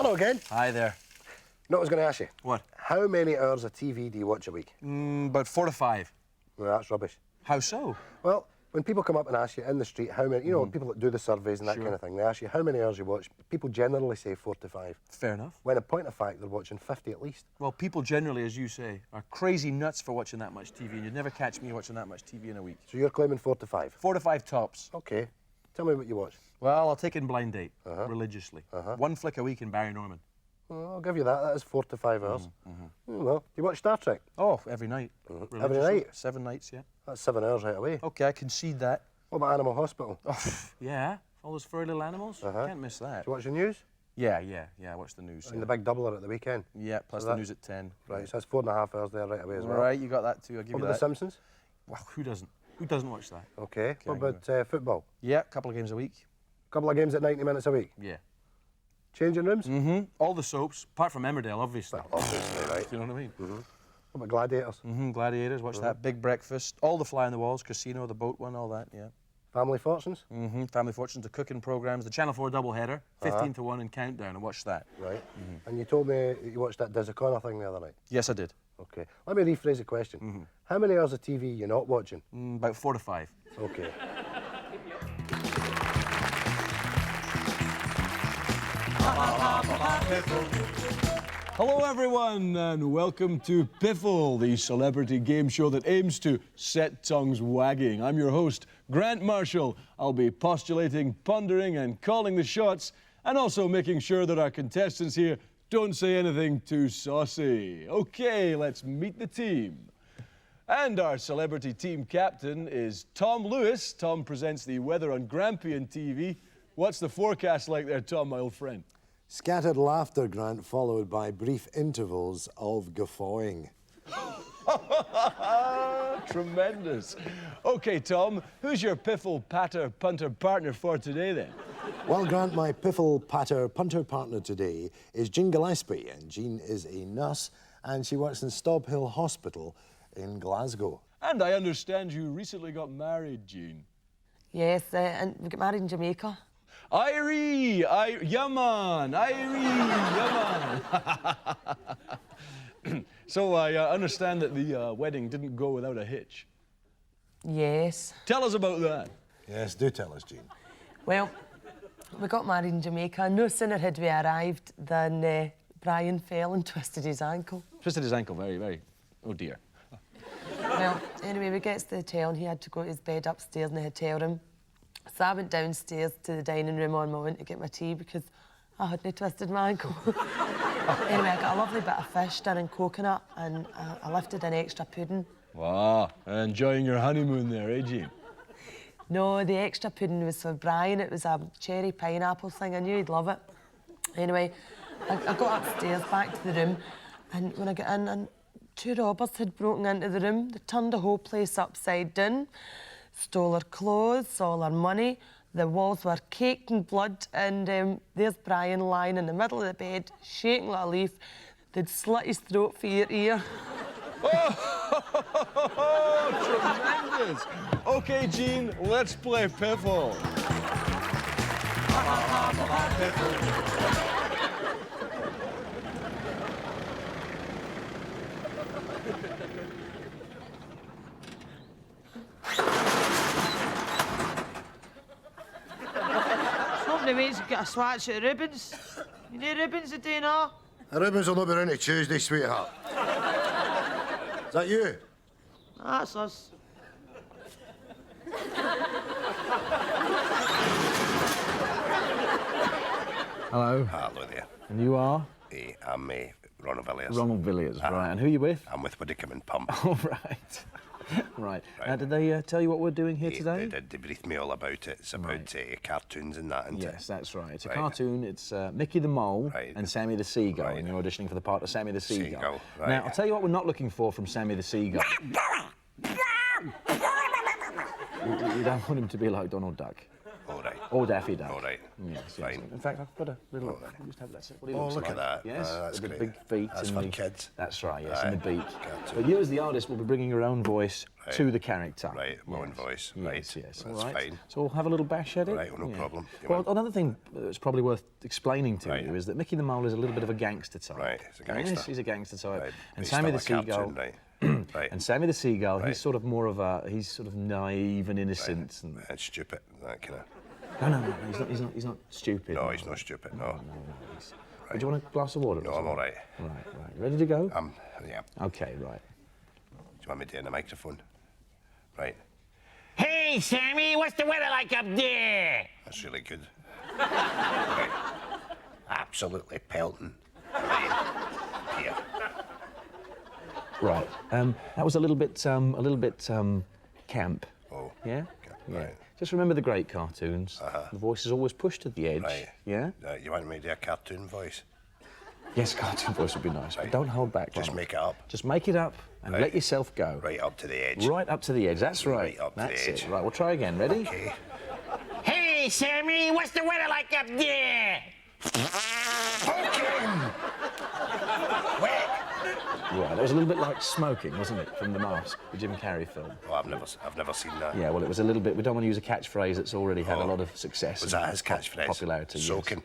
Hello again. Hi there. No, I was going to ask you. What? How many hours of TV do you watch a week? About 4 to 5. Well, that's rubbish. How so? Well, when people come up and ask you in the street how many, you know, people that do the surveys and that Sure. kind of thing, they ask you how many hours you watch. People generally say 4 to 5. Fair enough. When in point of fact, they're watching 50 at least. Well, people generally, as you say, are crazy nuts for watching that much TV, and you'd never catch me watching that much TV in a week. So you're claiming 4 to 5? 4 to 5 tops. Okay. Tell me what you watch. Well, I'll take in Blind Date, religiously. One flick a week in Barry Norman. Well, I'll give you that. That is 4 to 5 hours. Well, do you watch Star Trek? Oh, every night. Every Religiously. night? 7 nights, yeah. That's 7 hours right away. Okay, I concede that. What about Animal Hospital? Oh, yeah, all those furry little animals. Can't miss that. Do you watch the news? Yeah, I watch the news. And the big doubler at the weekend? Yeah, plus So the that- news at 10. Right, so that's 4.5 hours there right away as well. Right, you got that too, I'll give What you about that. The Simpsons? Well, who doesn't? Who doesn't watch that? Okay. What about football? Yeah, a couple of games a week. Couple of games at 90 minutes a week? Yeah. Changing rooms? All the soaps, apart from Emmerdale, obviously. Well, obviously, right. You know what I mean? What about Gladiators? Gladiators, watch that. Big Breakfast, all the Fly on the Walls, Casino, the boat one, all that, yeah. Family Fortunes? Family Fortunes, the cooking programmes, the Channel 4 doubleheader, 15 to 1 and Countdown, and watch that. Right. And you told me that you watched that Des O'Connor thing the other night? Yes, I did. Okay. Let me rephrase the question. How many hours of TV are you not watching? About 4 to 5. Okay. Hello everyone and welcome to Piffle, the celebrity game show that aims to set tongues wagging. I'm your host, Grant Marshall. I'll be postulating, pondering and calling the shots and also making sure that our contestants here don't say anything too saucy. Okay, let's meet the team. And our celebrity team captain is Tom Lewis. Tom presents the weather on Grampian TV. What's the forecast like there, Tom, my old friend? Scattered laughter, Grant, followed by brief intervals of guffawing. Tremendous. Okay, Tom, who's your piffle, patter, punter partner for today, then? Well, Grant, my piffle, patter, punter partner today is Jean Gillespie, and Jean is a nurse, and she works in Stob Hill Hospital in Glasgow. And I understand you recently got married, Jean. Yes, and we got married in Jamaica. Irie! Yeah, man! Irie! Yeah, man! So I understand that the wedding didn't go without a hitch. Yes. Tell us about that. Yes, do tell us, Jean. Well, we got married in Jamaica. No sooner had we arrived than Brian fell and twisted his ankle. Twisted his ankle, very, very. Oh dear. Well, anyway, we get to the hotel and he had to go to his bed upstairs in the hotel room. So I went downstairs to the dining room on my own to get my tea because I hadn't twisted my ankle. Anyway, I got a lovely bit of fish done in coconut and I lifted an extra pudding. Wow, enjoying your honeymoon there, eh, Jean? No, the extra pudding was for Brian. It was a cherry pineapple thing. I knew he'd love it. Anyway, I got upstairs back to the room and when I got in, and 2 robbers had broken into the room. They turned the whole place upside down, stole our clothes, all our money. The walls were caked in blood, and there's Brian lying in the middle of the bed, shaking like a leaf. They'd slit his throat for ear to ear. Oh, tremendous! Okay, Jean, let's play Piffle. Nobody waits to get a swatch at the ribbons. You need ribbons today now? The ribbons will not be around till Tuesday, sweetheart. Is that you? That's us. Hello. Hello there. And you are? I'm Ronald Villiers. Ronald Villiers, right. And who are you with? I'm with Widdicombe and Pump. All right. Right. Did they tell you what we're doing here today? They briefed me all about it. It's about cartoons and that, isn't it? Yes, that's right. It's a cartoon. It's Mickey the Mole and Sammy the Seagull, and you're auditioning for the part of Sammy the Seagull. Right. Now, I'll tell you what we're not looking for from Sammy the Seagull. You don't want him to be like Donald Duck. All right. Or Daffy Duck. All right. Yes, Fine. yes. In fact, I've got a little... Just have that. What he Oh, looks look like. at that. Yes, That's with the great. big feet. That's and for the, kids. That's right, yes, Aye. and the beat. Gotcha. But you, as the artist, will be bringing your own voice Right. to the character. Right, my own voice. Right. Yes, yes. That's All right. fine. So we'll have a little bash at it. Right, well, no problem. You Well, want- another thing that's probably worth explaining to Right. you is that Mickey the Mole is a little bit of a gangster type. Right, he's a Yes, gangster. he's a gangster type. Right. And Based Sammy on the a Seagull... cartoon, right. Right. And Sammy the Seagull, Right. he's sort of more of a... He's sort of naive and innocent. And... And stupid, that kind of... No, he's not stupid. No, he's not stupid, no. He's... Do you want a glass of water? No, or I'm all right. something? Right. Ready to go? Yeah. Okay, right. Do you want me to in the microphone? Right. Hey, Sammy, what's the weather like up there? That's really good. Right. Absolutely pelting. Right. Here. Right. That was a little bit camp. Oh. Yeah? Okay, right. Just remember the great cartoons. The voice is always pushed to the edge. Right. Yeah? You want me to do a cartoon voice? Yes, cartoon voice would be nice. Right. But don't hold back. Just Ronald. make it up. Just make it up and Right. let yourself go. Right up to the edge. Right up to the edge. That's right. Right up to the That's edge. it. Right, we'll try again. Ready? Okay. Hey, Sammy, what's the weather like up there? Right. That was a little bit like Smoking, wasn't it, from The Mask, the Jim Carrey film? Oh, I've never seen that. Yeah, well, it was a little bit... We don't want to use a catchphrase that's already had a Oh. lot of success. Was and that his catchphrase? Popularity, yes. Soaking?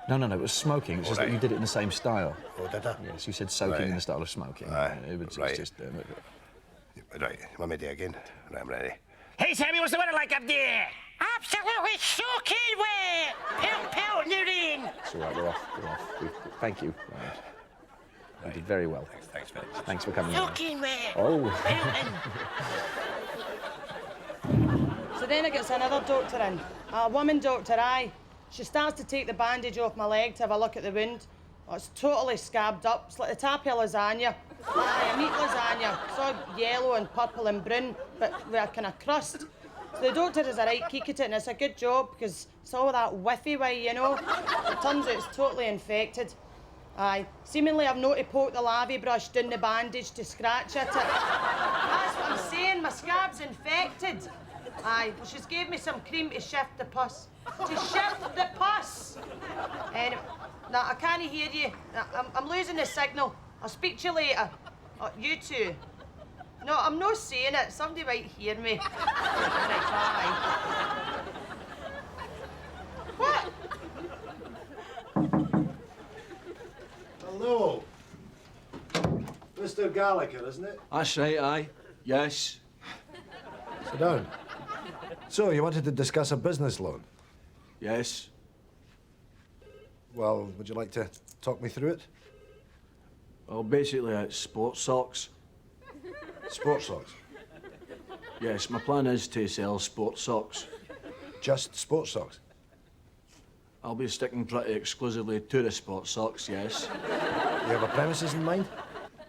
No, it was Smoking. It's just that right. you did it in the same style. Oh, did I? Yes, you said soaking Right. in the style of smoking. Aye, It was right. just... Right. You want me to do it again? Right, I'm ready. Hey, Sammy, what's the weather like up there? Absolutely soaking wet. Pelt in the rain. it's all right, we're off. Thank you. Right. You did very well. Thanks very much. Thanks for coming. Soaking wet. Oh. Pelting. So then I gets another doctor in, a woman doctor, aye. She starts to take the bandage off my leg to have a look at the wound. Oh, it's totally scabbed up. It's like the top of lasagna. Aye, a meat lasagna. It's all yellow and purple and brown, but with a kind of crust. So the doctor has a right peek at it, and it's a good job because it's all that whiffy way, you know. It turns out it's totally infected. Aye, seemingly I've not to poke the lavy brush down the bandage to scratch at it. That's what I'm saying, my scab's infected. Aye, well, she's gave me some cream to shift the pus. To shift the pus! Anyway, no, I can't hear you. I'm losing the signal. I'll speak to you later. Oh, you two. No, I'm not saying it. Somebody might hear me. Right, bye. What? Hello. Mr. Gallagher, isn't it? That's right, aye. Yes. Sit down. So, you wanted to discuss a business loan? Yes. Well, would you like to talk me through it? Well, basically, it's sports socks. Sports socks? Yes, my plan is to sell sports socks. Just sports socks? I'll be sticking pretty exclusively to the sports socks, yes. You have a premises in mind?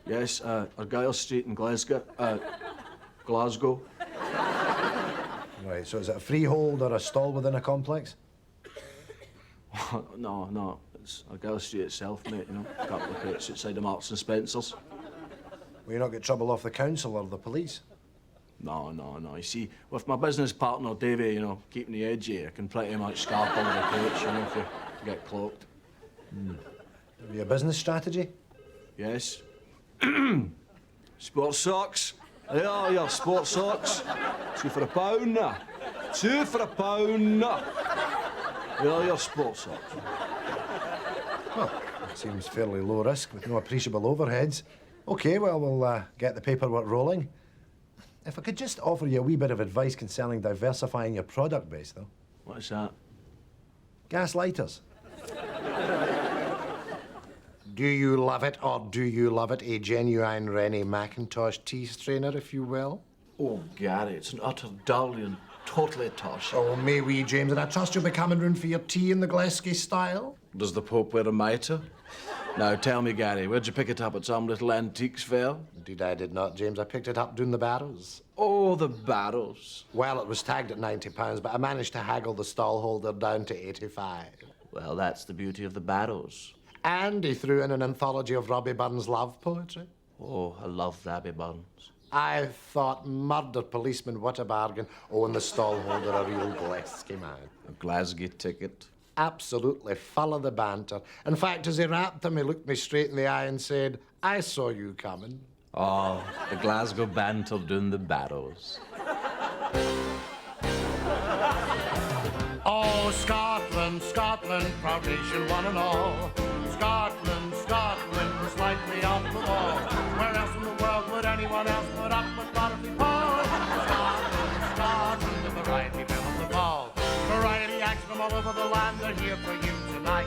Yes, Argyle Street in Glasgow. Glasgow. Right, so is it a freehold or a stall within a complex? No, it's Argyle Street itself, mate, you know. A couple of crates outside the Marks and Spencer's. Will you not get trouble off the council or the police? No. You see, with my business partner, Davey, you know, keeping the edgy, I can pretty much scarp over the crates, you know, if you get cloaked. Have you a business strategy? Yes. Sports socks. They are your sports socks. £2 for £1 now. £2 for £1 now. They are your sports socks. Well, it seems fairly low risk with no appreciable overheads. OK, well, we'll get the paperwork rolling. If I could just offer you a wee bit of advice concerning diversifying your product base, though. What's that? Gas lighters. Do you love it or do you love it? A genuine Rennie Mackintosh tea strainer, if you will. Oh, Gary, it's an utter darling, totally tosh. Oh, may we, James, and I trust you'll be coming round for your tea in the Glasgow style? Does the Pope wear a mitre? Now, tell me, Gary, where'd you pick it up? At some little antiques fair? Indeed, I did not, James. I picked it up doing the barrows. Oh, the barrows. Well, it was tagged at £90, but I managed to haggle the stallholder down to 85. Well, that's the beauty of the barrows. And he threw in an anthology of Robbie Burns' love poetry. Oh, I love Robbie Burns. I thought, murder policeman, what a bargain. Oh, and the stallholder, a real Glasgow man. A Glasgow ticket. Absolutely full of the banter. In fact, as he rapped him, he looked me straight in the eye and said, I saw you coming. Oh, the Glasgow banter doing the barrows. Oh, Scotland, Scotland, proud nation, one and all. Scotland, Scotland, was slightly off the wall. Where else in the world would anyone else put up with bodily Paul? Scotland, Scotland, the variety bill of the ball. Variety acts from all over the land are here for you tonight.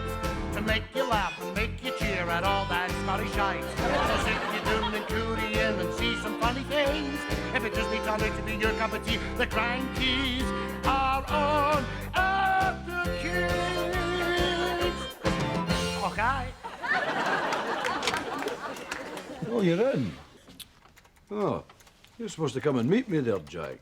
To make you laugh and make you cheer at all that Scottish shite. So sit you down and cootie in and see some funny things. If it just needs only to be your cup of tea, the crankies are on at the kids. Okay. Oh, you're in? Oh, you're supposed to come and meet me there, Jack.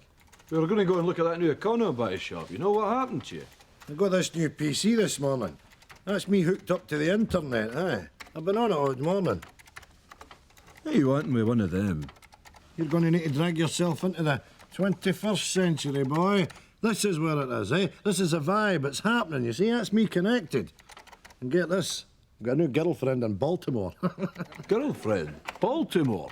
We were going to go and look at that new econo-buy shop. You know what happened to you? I got this new PC this morning. That's me hooked up to the internet, eh? I've been on it all morning. What are you wanting with one of them? You're going to need to drag yourself into the 21st century, boy. This is where it is, eh? This is a vibe. It's happening, you see? That's me connected. And get this. I've got a new girlfriend in Baltimore. Girlfriend? Baltimore?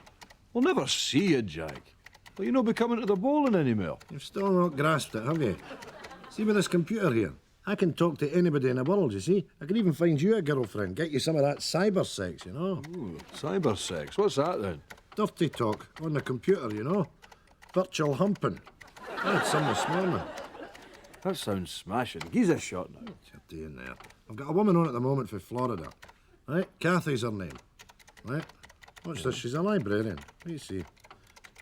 We'll never see you, Jack. Well, you're not be coming to the bowling anymore. You've still not grasped it, have you? See with this computer here, I can talk to anybody in the world, you see? I can even find you a girlfriend, get you some of that cyber sex, you know? Ooh, cyber sex? What's that, then? Dirty talk on the computer, you know? Virtual humping. I had some this morning. That sounds smashing. Give us a shot now. What's your doing there? I've got a woman on at the moment for Florida. Right? Kathy's her name. Right? Watch this, she's a librarian. Let me see.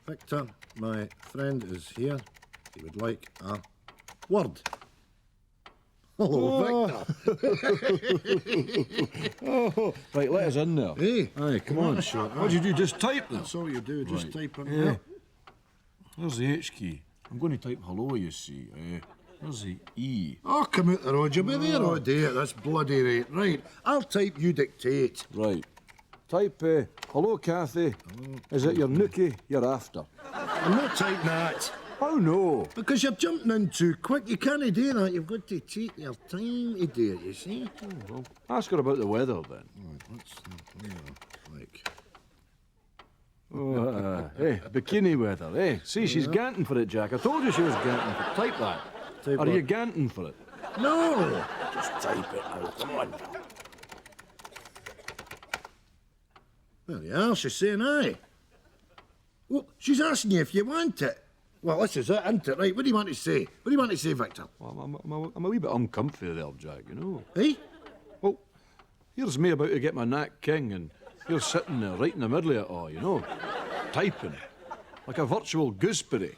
Victor, my friend, is here. He would like a word. Hello, Victor. Oh, right, let us in there. Hey. Aye, come on. What do you do? Just type them? That's all you do, just type in Yeah. there. There's the H key. I'm going to type hello, you see. There's the E. Oh, come out the road, you'll be there all day at this bloody rate. Right, I'll type, you dictate. Right. Type, hello, Kathy. Is it your nookie you're after? I'm not typing that. Oh, no. Because you're jumping in too quick. You can't do that. You've got to take your time to do it, you see? Oh, well, ask her about the weather, then. What's that? Like... Oh, hey, bikini weather, eh? See, she's ganting for it, Jack. I told you she was ganting for it. Type that. Type Are what? you ganting for it? No! Just type it out. Come on. There you are, she's saying aye. Well, she's asking you if you want it. Well, this is it, isn't it? Right, what do you want to say? What do you want to say, Victor? Well, I'm a wee bit uncomfy there, Jack, you know. Eh? Well, here's me about to get my knack king, and you're sitting there right in the middle of it all, you know, typing, like a virtual gooseberry.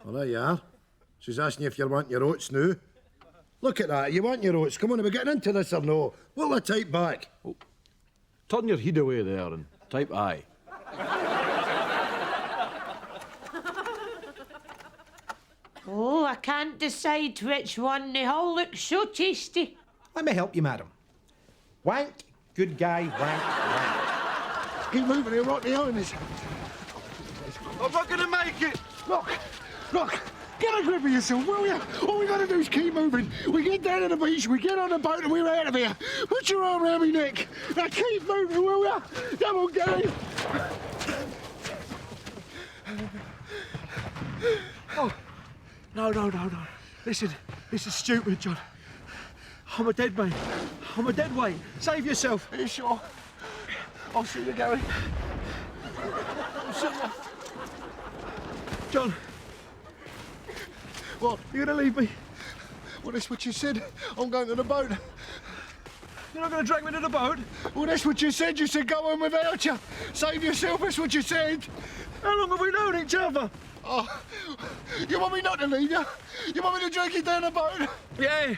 Well, there you are. She's asking you if you want your oats now. Look at that, you want your oats. Come on, are we getting into this or no? What'll I type back? Oh, turn your head away there and type aye. Oh, I can't decide which one. They all look so tasty. Let me help you, madam. Wank, good guy, wank, wank. Keep moving, he'll rock the irons. I'm not going to make it! Look, get a grip of yourself, will you? All we gotta do is keep moving. We get down to the beach, we get on the boat, and we're out of here. Put your arm around me neck. Now keep moving, will you? Come on, Gary. Oh, no. Listen, this is stupid, John. I'm a dead mate. I'm a dead weight. Save yourself. Are you sure? I'll see you, Gary. I'll see you. John. What? You're going to leave me? Well, that's what you said. I'm going to the boat. You're not going to drag me to the boat? Well, that's what you said. You said go on without you. Save yourself, that's what you said. How long have we known each other? Oh, you want me not to leave you? You want me to drag you down the boat? Yeah.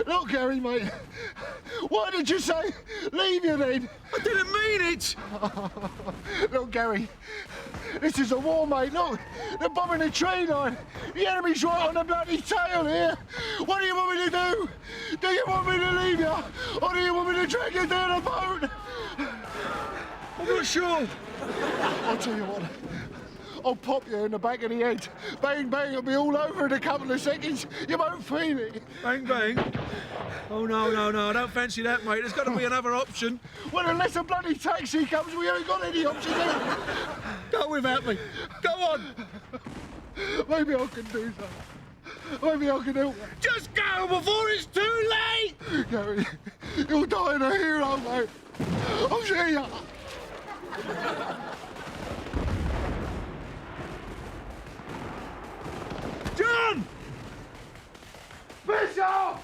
Look, Gary, mate. What did you say? Leave you then. I didn't mean it. Look, Gary. This is a war, mate. Look, they're bombing the train line. The enemy's right on the bloody tail here. What do you want me to do? Do you want me to leave you? Or do you want me to drag you down the boat? I'm not sure. I'll tell you what. I'll pop you in the back of the head. Bang, bang, I'll be all over in a couple of seconds. You won't feel it. Bang, bang. Oh, no, I don't fancy that, mate. There's got to be another option. Well, unless a bloody taxi comes, we ain't got any options. Go without me. Go on. Maybe I can do something. Maybe I can help. Just go before it's too late. Gary, you're dying a hero, mate. I'll see ya. John! Bishop!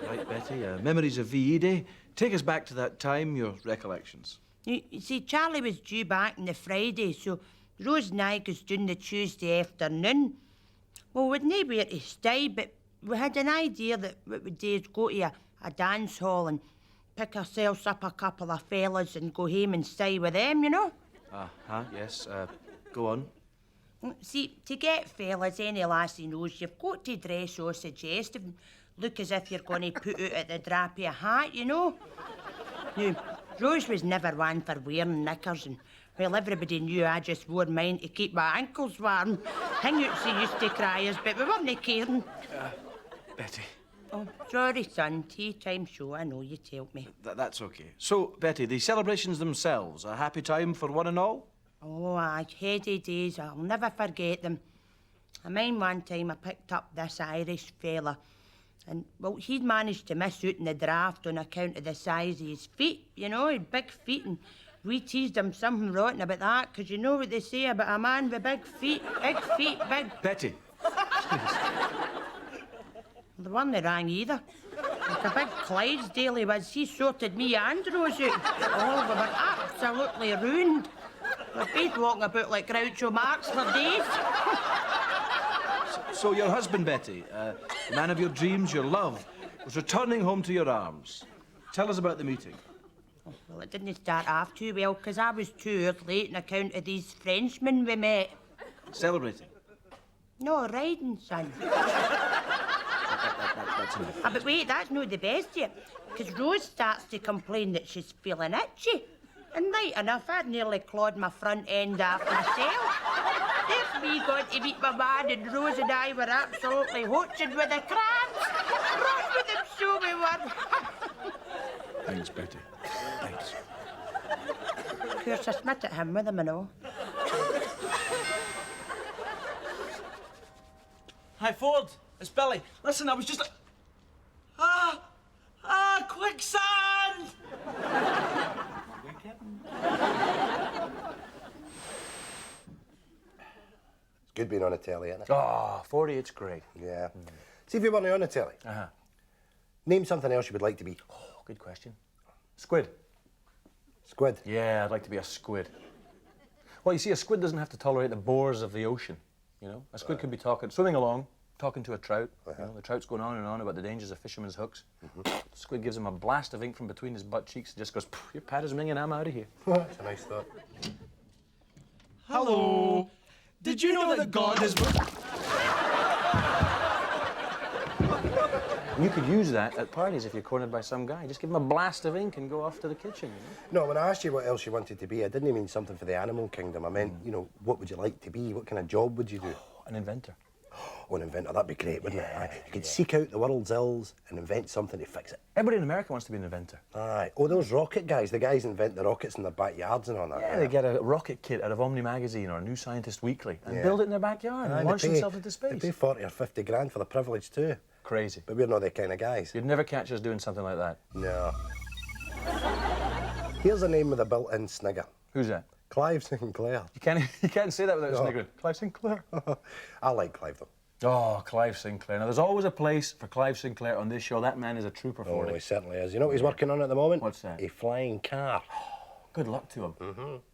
Right, Betty, memories of VE Day. Take us back to that time, your recollections. You see, Charlie was due back on the Friday, so Rose and I goes down the Tuesday afternoon. Well, we'd no where to stay, but we had an idea that what we'd do is go to a dance hall and pick ourselves up a couple of fellas and go home and stay with them, you know? Yes. Go on. See, to get fellas, any lassie knows you've got to dress so suggestive and look as if you're going to put out at the drap of a hat, you know? Now, Rose was never one for wearing knickers, and well, everybody knew I just wore mine to keep my ankles warm. Hangouts used to cry us, but we weren't caring. Betty. Oh, sorry, son. Tea time show, I know you told me. That's okay. So, Betty, the celebrations themselves, a happy time for one and all? Oh, aye, heady days. I'll never forget them. I mind one time I picked up this Irish fella, and, well, he'd managed to miss out in the draft on account of the size of his feet. You know, he had big feet, and we teased him something rotten about that, because you know what they say about a man with big feet. Big feet, big... Betty. There weren't rang either. Like a big Clydesdale he was. He sorted me and Rose out. Oh, we were absolutely ruined. We're both walking about like Groucho Marx for days. So your husband, Betty, the man of your dreams, your love, was returning home to your arms. Tell us about the meeting. Oh, well, it didn't start off too well, because I was 2 hours late on account of these Frenchmen we met. Celebrating? No, riding, son. That's enough. But wait, that's not the best yet, because Rose starts to complain that she's feeling itchy. And right enough, I'd nearly clawed my front end off myself. There's me going to meet my man, and Rose and I were absolutely hoaching with the crabs. Run with them, so we were. Thanks, Betty. Thanks. Of course, I smit at him with them and all. Hi, Ford. It's Billy. Listen, I was just like... quicksand! It's good being on the telly, isn't it? Oh, 48's great. Yeah. See if you weren't on the telly. Name something else you would like to be. Oh, good question. Squid. Squid? Yeah, I'd like to be a squid. Well, you see, a squid doesn't have to tolerate the bores of the ocean, you know? A squid could be swimming along, talking to a trout. You know, the trout's going on and on about the dangers of fishermen's hooks. The squid gives him a blast of ink from between his butt cheeks and just goes, your pad is minging, I'm out of here. That's a nice thought. Hello. Did you know that God is... You could use that at parties if you're cornered by some guy. Just give him a blast of ink and go off to the kitchen, you know? No, when I asked you what else you wanted to be, I didn't mean something for the animal kingdom. I meant, you know, what would you like to be? What kind of job would you do? An inventor. Oh, an inventor, that'd be great, wouldn't it? Aye. You could seek out the world's ills and invent something to fix it. Everybody in America wants to be an inventor. Aye. Oh, those rocket guys, the guys invent the rockets in their backyards and all that. Yeah, they get a rocket kit out of Omni magazine or New Scientist Weekly and build it in their backyard and launch themselves into space. They pay 40 or 50 grand for the privilege too. Crazy. But we're not that kind of guys. You'd never catch us doing something like that. No. Here's a name with a built-in snigger. Who's that? Clive Sinclair. You can't say that without sniggering. Clive Sinclair. I like Clive, though. Oh, Clive Sinclair. Now, there's always a place for Clive Sinclair on this show. That man is a trooper for he certainly is. You know what he's working on at the moment? What's that? A flying car. Good luck to him.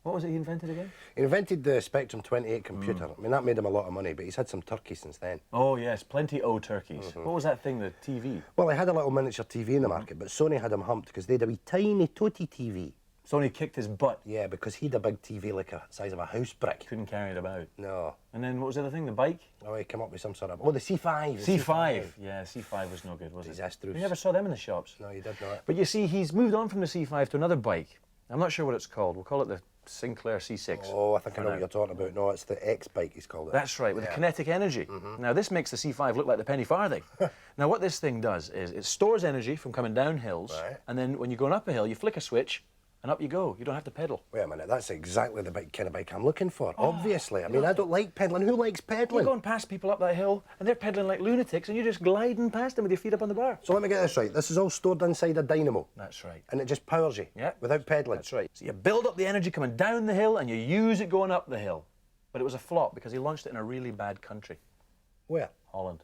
What was it he invented again? He invented the Spectrum 28 computer. I mean, that made him a lot of money, but he's had some turkeys since then. Oh, yes, plenty o' turkeys. What was that thing, the TV? Well, he had a little miniature TV in the market, but Sony had him humped because they had a wee tiny toty TV. So he kicked his butt. Yeah, because he'd a big TV like the size of a house brick. Couldn't carry it about. No. And then what was the other thing? The bike? Oh, he came up with some sort of... Oh, the C5. C5. Yeah, C5 was no good, was it? Disastrous. You never saw them in the shops. No, you did not. But you see, he's moved on from the C5 to another bike. I'm not sure what it's called. We'll call it the Sinclair C6. Oh, I think I know what you're talking about. No, it's the X bike, he's called it. That's right, with the kinetic energy. Now, this makes the C5 look like the penny farthing. Now, what this thing does is it stores energy from coming down hills, and then when you're going up a hill, you flick a switch, and up you go. You don't have to pedal. Wait a minute, that's exactly the kind of bike I'm looking for, obviously. I mean, I don't like pedalling. Who likes pedalling? You're going past people up that hill, and they're pedalling like lunatics, and you're just gliding past them with your feet up on the bar. So let me get this right. This is all stored inside a dynamo. That's right. And it just powers you? Yeah. Without pedalling? That's right. So you build up the energy coming down the hill, and you use it going up the hill. But it was a flop, because he launched it in a really bad country. Where? Holland.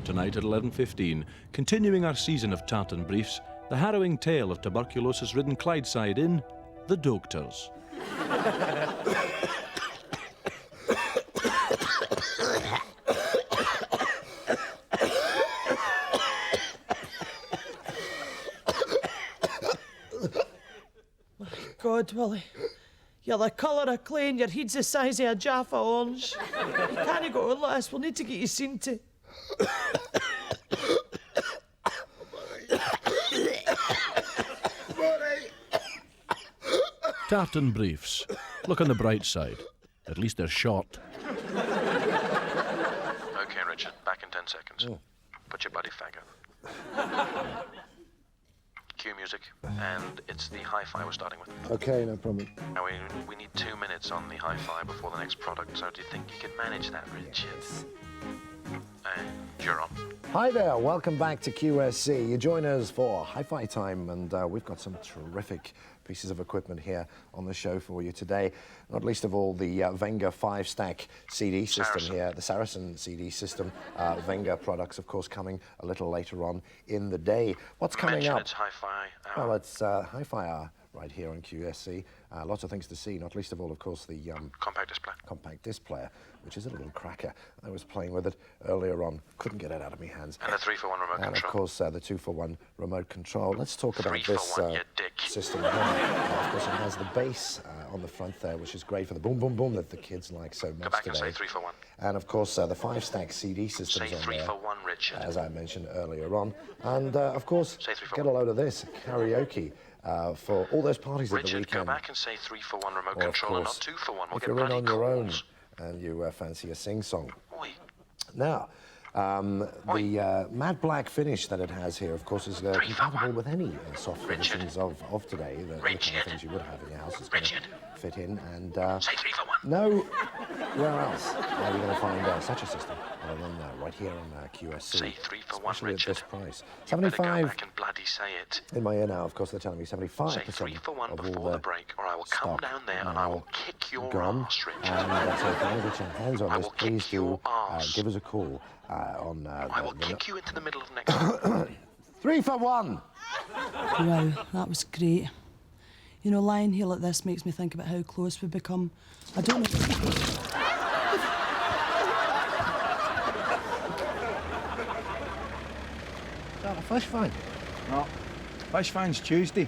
Tonight at 11:15, continuing our season of tartan briefs, the harrowing tale of tuberculosis-ridden Clydeside in The Doctors. God, Willie. You're the colour of clay and your head's the size of a Jaffa orange. You can't go on like this. We'll need to get you seen to. Tartan briefs. Look on the bright side. At least they're short. Okay, Richard, back in 10 seconds. Put your buddy fag up. Cue music, and it's the hi-fi we're starting with. Okay, no problem. Now, we need 2 minutes on the hi-fi before the next product, so do you think you can manage that, Richard? Yes. You're on. Hi there, welcome back to QSC. You join us for Hi-Fi Time, and we've got some terrific pieces of equipment here on the show for you today. Not least of all the Venga 5-stack CD system here, the Saracen CD system. Venga products, of course, coming a little later on in the day. What's coming up? It's Hi-Fi Hour. Well, it's Hi-Fi Hour right here on QSC. Lots of things to see, not least of all, of course, the compact display. Compact disc player, which is a little cracker. I was playing with it earlier on, couldn't get it out of my hands. And the 3-for-1 remote control. And of course, the 2-for-1 remote control. Let's talk about this 3-for-1, you dick. system here. Of course, it has the bass on the front there, which is great for the boom, boom, boom that the kids like so much Go back today. and say 3-for-1. And of course, the 5-stack CD systems Say on 3-for-1, Richard. as I mentioned earlier on. And of course, Say 3-for-1. get a load of this karaoke. For all those parties at the Richard, weekend. go back and say 3-for-1 remote Or, of control and not course, 2-for-1. We'll if get you're in bloody on your own calls. and you fancy a sing-song. Oi. Now, the matte black finish that it has here, of course, is compatible with any soft finishes of today. The kind of things you would have in your house. It's going to fit in and... Say 3-for-1. No, where else are you going to find such a system other than right here on QSC? Say 3-for-1, especially Richard. at this price. You better go 75 back and bloody say it. in my ear now, of course, they're telling me 75% Say 3-for-1 of before all the break, or I will come stock down there and I will kick your gone. ass, Richard. And so if you want to get your hands on I this, will please kick your do ass. give us a call on... I will kick you into the middle of next week. 3-for-1! Wow, that was great. You know, lying here like this makes me think about how close we've become. I don't know... Is that a fish fine? No. Fish fine's Tuesday.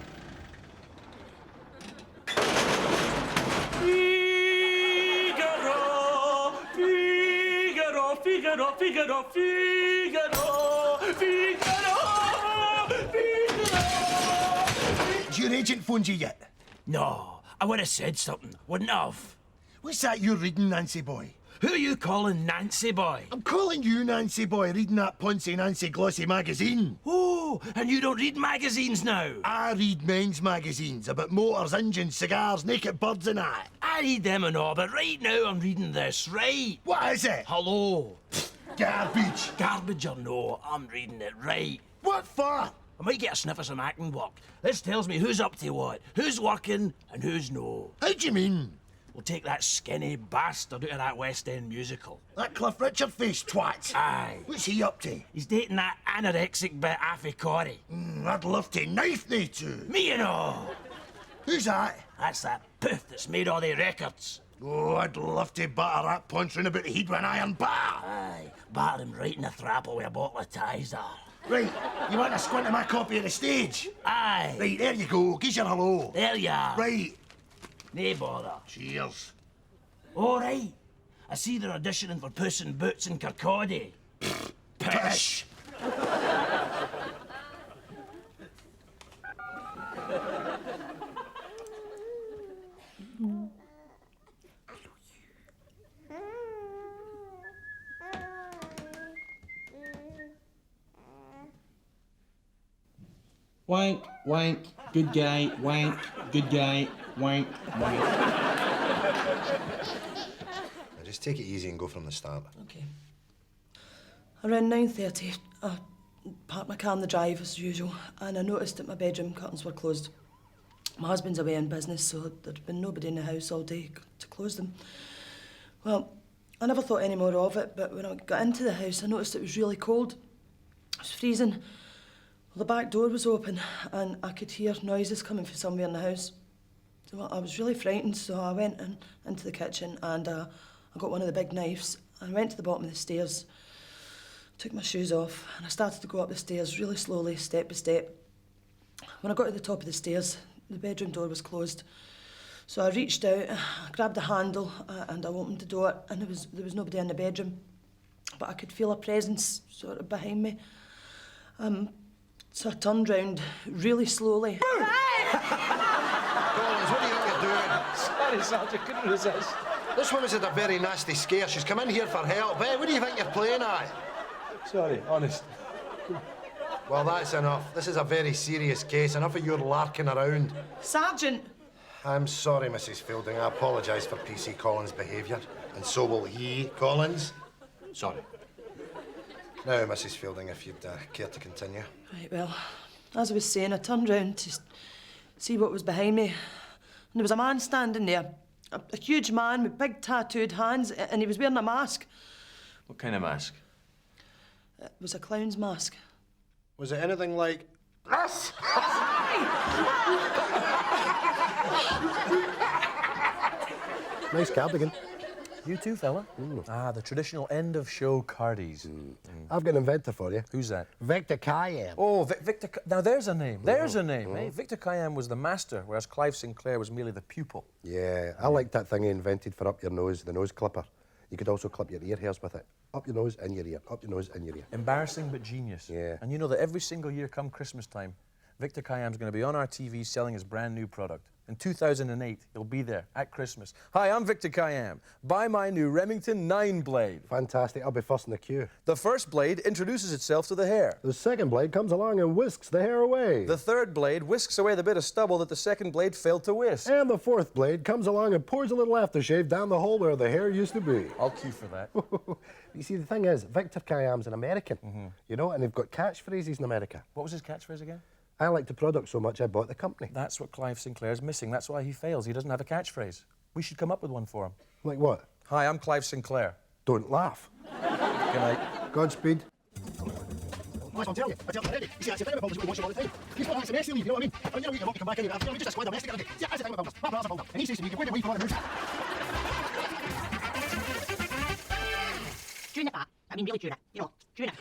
Figaro, Figaro, Figaro, Figaro, Figaro, Figaro, Figaro. Has your agent phoned you yet? No, I would have said something, wouldn't I have? What's that you're reading, Nancy boy? Who are you calling Nancy boy? I'm calling you Nancy boy, reading that Poncy Nancy glossy magazine. Oh, and you don't read magazines now? I read men's magazines about motors, engines, cigars, naked birds and that. I read them and all, but right now I'm reading this, right? What is it? Hello. Garbage. Garbage or no, I'm reading it right. What for? I might get a sniff of some acting work. This tells me who's up to what, who's working and who's no. How do you mean? We'll take that skinny bastard out of that West End musical. That Cliff Richard face twat. Aye. What's he up to? He's dating that anorexic bit Affy Corey. I'd love to knife they two. Me and all. Who's that? That's that poof that's made all the records. Oh, I'd love to batter that punch round about the head with an iron bar. Aye, batter him right in the thrapple with a bottle of Tizer. Right, you want to squint at my copy of the stage? Aye. Right, there you go. Give your hello. There you are. Right. Nae bother. Cheers. All right. I see they're auditioning for Puss in Boots in Kirkcaldy. Pish. Wank, wank, good guy, wank, good guy, wank, wank. Now just take it easy and go from the start. Okay. Around 9:30, I parked my car in the drive as usual, and I noticed that my bedroom curtains were closed. My husband's away on business, so there'd been nobody in the house all day to close them. Well, I never thought any more of it, but when I got into the house, I noticed it was really cold. It was freezing. Well, the back door was open, and I could hear noises coming from somewhere in the house. So I was really frightened, so I went into the kitchen, and I got one of the big knives, and I went to the bottom of the stairs, took my shoes off, and I started to go up the stairs really slowly, step by step. When I got to the top of the stairs, the bedroom door was closed. So I reached out, I grabbed the handle, and I opened the door, and there was nobody in the bedroom. But I could feel a presence sort of behind me. So I turned round really slowly. Collins, what do you think you're doing? Sorry, Sergeant, couldn't resist. This woman's had a very nasty scare. She's come in here for help. Hey, what do you think you're playing at? Sorry, honest. Well, that's enough. This is a very serious case. Enough of your larking around. Sergeant! I'm sorry, Mrs. Fielding. I apologise for PC Collins' behaviour. And so will he, Collins. Sorry. Now, Mrs. Fielding, if you'd care to continue. Right, well, as I was saying, I turned round to see what was behind me. And there was a man standing there. A huge man with big tattooed hands, and he was wearing a mask. What kind of mask? It was a clown's mask. Was it anything like this? Nice cardigan. You too, fella. Ah, the traditional end-of-show cardies. I've got an inventor for you. Who's that? Victor Kiernan. Oh, Victor... Now, there's a name. There's a name, eh? Victor Kiernan was the master, whereas Clive Sinclair was merely the pupil. Yeah, I like that thing he invented for up your nose, the nose clipper. You could also clip your ear hairs with it. Up your nose, in your ear. Up your nose, in your ear. Embarrassing but genius. Yeah. And you know that every single year come Christmas time, Victor Kiam's going to be on our TV selling his brand new product. In 2008, he'll be there at Christmas. Hi, I'm Victor Kiam. Buy my new Remington 9 blade. Fantastic. I'll be first in the queue. The first blade introduces itself to the hair. The second blade comes along and whisks the hair away. The third blade whisks away the bit of stubble that the second blade failed to whisk. And the fourth blade comes along and pours a little aftershave down the hole where the hair used to be. I'll queue for that. You see, the thing is, Victor Kiam's an American, you know, and they've got catchphrases in America. What was his catchphrase again? I liked the product so much I bought the company. That's what Clive Sinclair's missing. That's why he fails. He doesn't have a catchphrase. We should come up with one for him. Like what? Hi, I'm Clive Sinclair. Don't laugh. Good night. Godspeed. Well, I'm telling you already. You see, that's the thing about builders, we watch it all the time. He's got an SMS leave, you know what I mean? And you know, we can come back in, you know, just a squad domestic. See, that's the thing about builders. My brother's a builder, and he says to me, you can win the week for all the moves. Chewin The Fat. I mean, really chewing it. You know, chewing it.